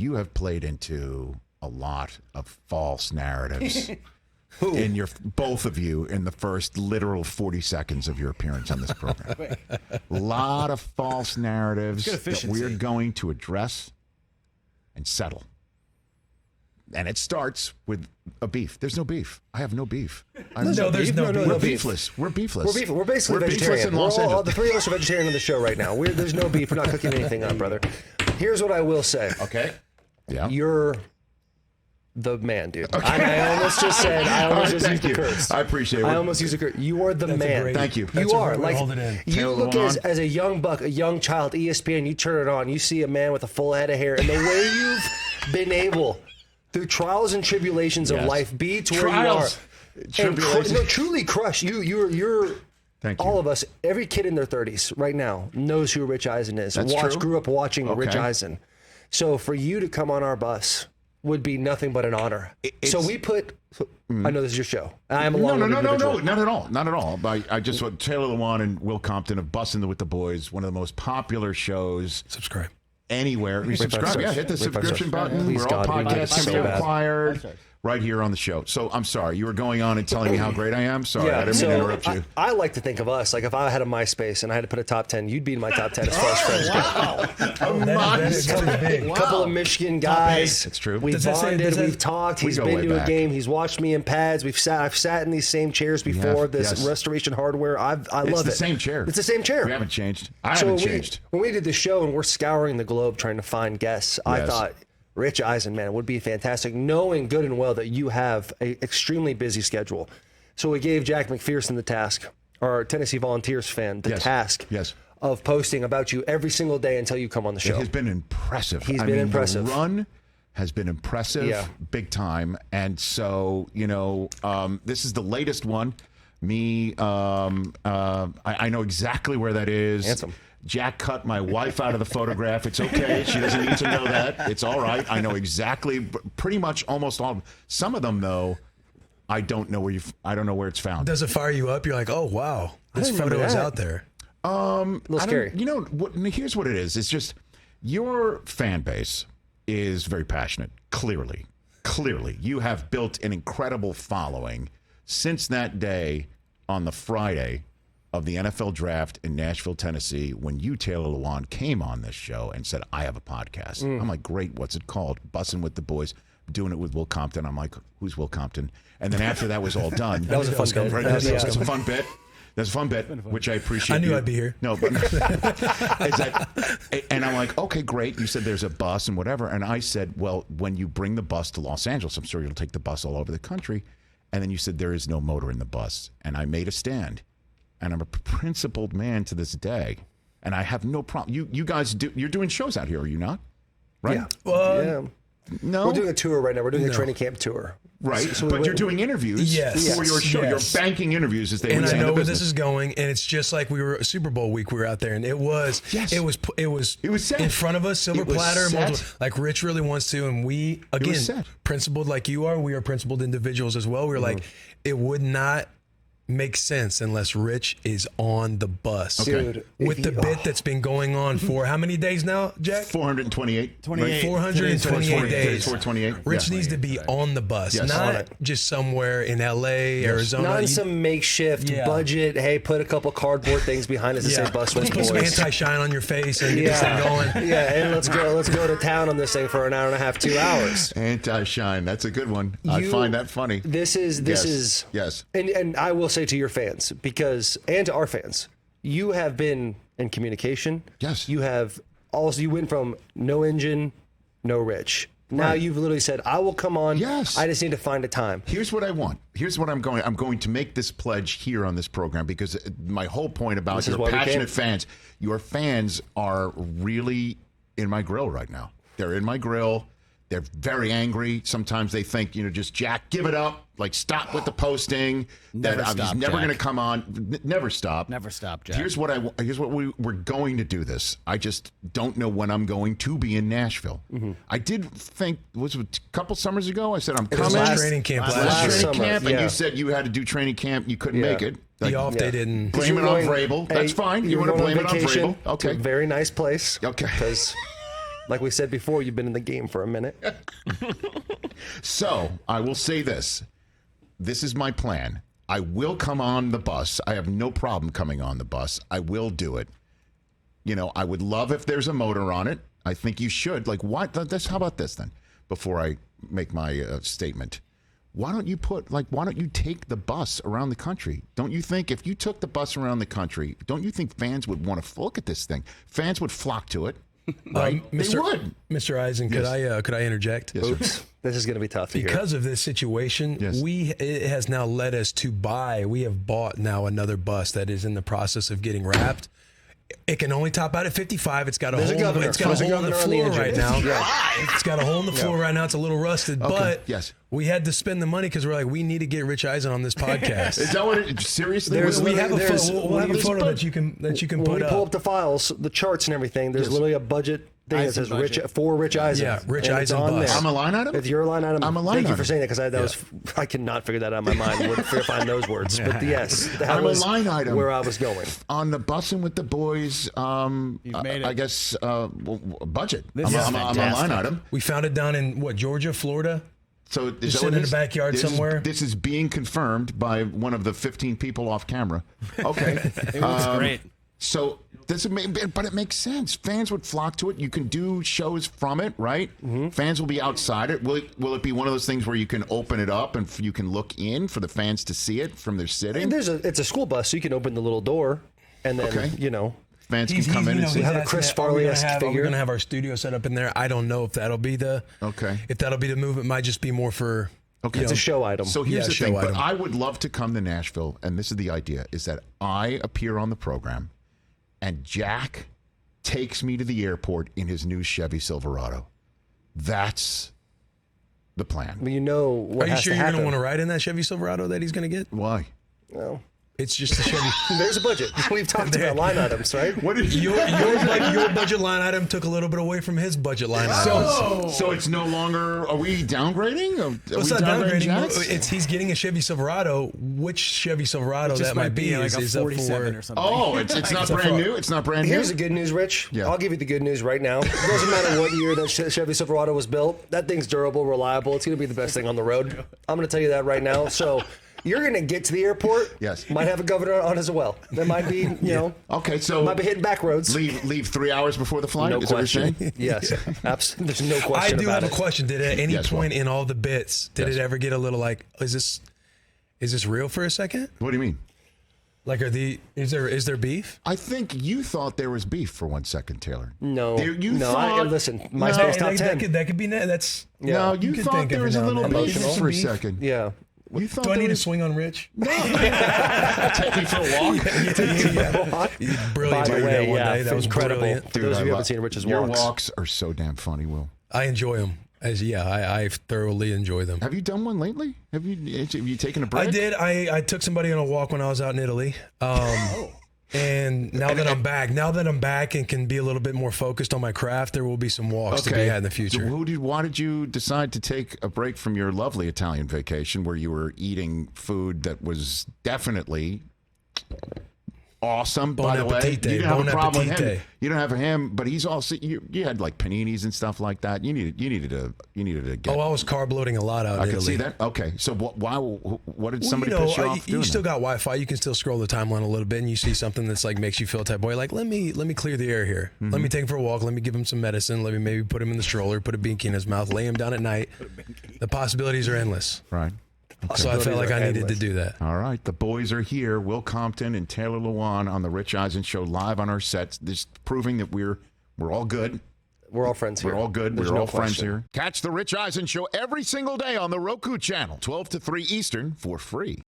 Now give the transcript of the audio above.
you have played into a lot of false narratives. In both of you in the first literal 40 seconds of your appearance on this program. A lot of false narratives that we're going to address and settle. And it starts with a beef. There's no beef. I have no beef. There's no beef. We're beefless. We're beefless. We're basically vegetarian. The three of us are vegetarian on the show right now. There's no beef. We're not cooking anything up, brother. Here's what I will say. Okay. Yeah. You're the man, dude. Okay. I almost just said. I almost just used the curse. I appreciate it. I almost used the curse. You are the man. Thank you. You are like you look as a young buck, a young child. ESPN. You turn it on. You see a man with a full head of hair, and the way you've been able, through trials and tribulations of life, be to where you are. And truly crush you. You're. Thank you. All of us, every kid in their 30s right now knows who Rich Eisen is. That's true. Grew up watching Rich Eisen. So for you to come on our bus would be nothing but an honor. So we put. I know this is your show. I am a no, not at all. I just want Taylor Lewan and Will Compton of Bussin with the Boys, one of the most popular shows. Subscribe anywhere. Subscribe. Yeah, hit the subscription button. Please, We're all podcasts can be acquired. Sorry. Right here on the show. So I'm sorry, you were going on and telling me how great I am. Sorry, I didn't mean to interrupt you. I like to think of us like if I had a MySpace and I had to put a top 10, you'd be in my top 10 as far as friends go. Wow. A couple of Michigan guys. It's true. We've bonded. We've talked. He's been to a game. He's watched me in pads. I've sat in these same chairs before. This Restoration Hardware. I love it. It's the same chair. It's the same chair. We haven't changed. I haven't changed. When we did the show and we're scouring the globe trying to find guests, I thought Rich Eisen, man, would be fantastic, knowing good and well that you have an extremely busy schedule. So we gave Jack McPherson the task, our Tennessee Volunteers fan, the task of posting about you every single day until you come on the show. It has been impressive. He's been impressive. The run has been impressive, big time. And so, this is the latest one. I know exactly where that is. Handsome. Jack cut my wife out of the photograph. It's okay. She doesn't need to know that. It's all right. I know exactly, pretty much almost all of them. Some of them, though, I don't know where it's found. Does it fire you up? You're like, oh, wow, this photo is out there. A little scary. Here's what it is. It's just your fan base is very passionate, clearly. You have built an incredible following since that day on the Friday of the NFL draft in Nashville, Tennessee, when you, Taylor Lewan, came on this show and said, I have a podcast. I'm like, great, what's it called? Bussin' with the Boys. I'm doing it with Will Compton. I'm like, who's Will Compton? And then after that was all done. That was a fun bit. Right? That's a fun bit. That's a fun bit, which I appreciate. I knew I'd be here. No, but and I'm like, okay, great. You said there's a bus and whatever. And I said, well, when you bring the bus to Los Angeles, I'm sure you'll take the bus all over the country. And then you said there is no motor in the bus. And I made a stand. And I'm a principled man to this day. And I have no problem. You guys you're doing shows out here, are you not? Right? Yeah. Well, no. We're doing a tour right now. We're doing a training camp tour. Right. But you're doing interviews for your show. You're banking interviews, as they would say. And I know where this is going. And it's just like we were Super Bowl week. We were out there, and it was set. In front of us, silver platter, like Rich really wants to. And we again, principled like you are. We are principled individuals as well. We were like, it would not makes sense unless Rich is on the bus. Okay. Dude, with the bit that's been going on for how many days now, Jack? 428. 428 days. 428. Rich needs to be on the bus, not just somewhere in LA, Arizona. Not some makeshift budget. Hey, put a couple cardboard things behind us to say Bus with Put Boys. some anti-shine on your face and get this thing going. And let's go to town on this thing for an hour and a half, 2 hours. Anti-shine. That's a good one. I find that funny. This is yes. And I will say to your fans, and to our fans, you have been in communication. Yes. You went from no engine, no Rich. Now you've literally said, I will come on. Yes. I just need to find a time. Here's what I want. Here's what I'm going to make this pledge here on this program, because my whole point about your passionate fans, your fans are really in my grill right now. They're in my grill. They're very angry. Sometimes they think, just Jack, give it up. Like, stop with the posting. He's never going to come on. Never stop. Never stop, Jack. Here's what we're going to do this. I just don't know when I'm going to be in Nashville. Mm-hmm. I did think, was it a couple summers ago? I said, I'm coming. Last training camp. And you said you had to do the training camp. You couldn't make it. The off day didn't. Blame it on Vrabel. That's fine. You want to blame it on Vrabel? Okay. To a very nice place. Okay. Because Like we said before, you've been in the game for a minute. So I will say this. This is my plan. I will come on the bus. I have no problem coming on the bus. I will do it. You know, I would love if there's a motor on it. I think you should. Like, what? How about this then? Before I make my statement, why don't you take the bus around the country? Don't you think if you took the bus around the country, don't you think fans would want to look at this thing? Fans would flock to it. Right? They would. Mr. Eisen, could I interject? Yes, Oops. This is going to be tough to hear. Because of this situation, it has now led us to we have bought now another bus that is in the process of getting wrapped. It can only top out at 55. It's got a hole in the floor right now. It's got a hole in the floor right now. It's a little rusted, but we had to spend the money because we're like, we need to get Rich Eisen on this podcast. Is that what it seriously? We'll have a photo that you can put up. When we pull up the files, the charts and everything, there's literally a budget thing that says Rich Eisen. Yeah, Rich Eisen bus. I'm a line item? It's your line item. I'm a line item. Thank you for saying that because I could not figure that out in my mind. Wouldn't find those words. But yes, that was a line item where I was going. On the Bussin with the boys, I guess, budget. I'm a line item. We found it down in, Georgia, Florida? So just sitting in the backyard somewhere. This is being confirmed by one of the 15 people off camera. Okay. It looks great. So but it makes sense. Fans would flock to it. You can do shows from it, right? Mm-hmm. Fans will be outside it. Will it be one of those things where you can open it up and you can look in for the fans to see it from their sitting? It's a school bus, so you can open the little door and then fans can come in and see. Have a Chris Farley-esque figure. We're gonna have our studio set up in there. I don't know if that'll be the move. It might just be more for. Okay, it's a show item. So here's the thing. But I would love to come to Nashville, and this is the idea: is that I appear on the program, and Jack takes me to the airport in his new Chevy Silverado. That's the plan. Well, you know what Are you sure you're going to want to ride in that Chevy Silverado that he's going to get? Why? No. It's just a Chevy. There's a budget. We've talked about line items, right? What is your budget line item took a little bit away from his budget line item. So it's no longer. Are we downgrading? It's not downgrading. He's getting a Chevy Silverado. Which Chevy Silverado that might be like is a up 47 for? or something. Oh, it's not brand new. It's not brand new. Here's the good news, Rich. Yeah. I'll give you the good news right now. It doesn't matter what year that Chevy Silverado was built. That thing's durable, reliable. It's going to be the best thing on the road. I'm going to tell you that right now. So. You're going to get to the airport. Yes. Might have a governor on as well. There might be, Okay, so. Might be hitting back roads. Leave 3 hours before the flight? No Is question. Yes. Absolutely. There's no question. I do about have a question. Did at any point in all the bits, did it ever get a little like, is this real for a second? What do you mean? Like, is there beef? I think you thought there was beef for 1 second, Taylor. No. Listen, my MySpace top 10. That could be, that's. No, you thought there was a little beef for a second. Yeah. You thought do I need to swing on Rich? No. Take me for a walk. Brilliant. By the way, that was incredible. Brilliant. For those of you who haven't seen Rich's walks. Your walks are so damn funny, Will. I enjoy them. I thoroughly enjoy them. Have you done one lately? Have you taken a break? I did. I took somebody on a walk when I was out in Italy. And now that I'm back and can be a little bit more focused on my craft, there will be some walks to be had in the future. So why did you decide to take a break from your lovely Italian vacation where you were eating food that was definitely awesome? By the way, you didn't have a problem with him. You don't have him, but he's also you had like paninis and stuff like that. You needed to get. Oh, I was carb loading a lot out in Italy. I can see that. Okay, so what did somebody piss you off doing? You still got Wi-Fi. You can still scroll the timeline a little bit, and you see something that's like makes you feel type boy. Like let me clear the air here. Mm-hmm. Let me take him for a walk. Let me give him some medicine. Let me maybe put him in the stroller. Put a binky in his mouth. Lay him down at night. The possibilities are endless. Right. Okay. So I felt like I needed to do that. All right. The boys are here. Will Compton and Taylor Lewan on the Rich Eisen Show live on our sets. This proving that we're all good. We're all friends here. We're all good. There's we're no all friends question. here. Catch the Rich Eisen Show every single day on the Roku channel, 12 to 3 Eastern for free.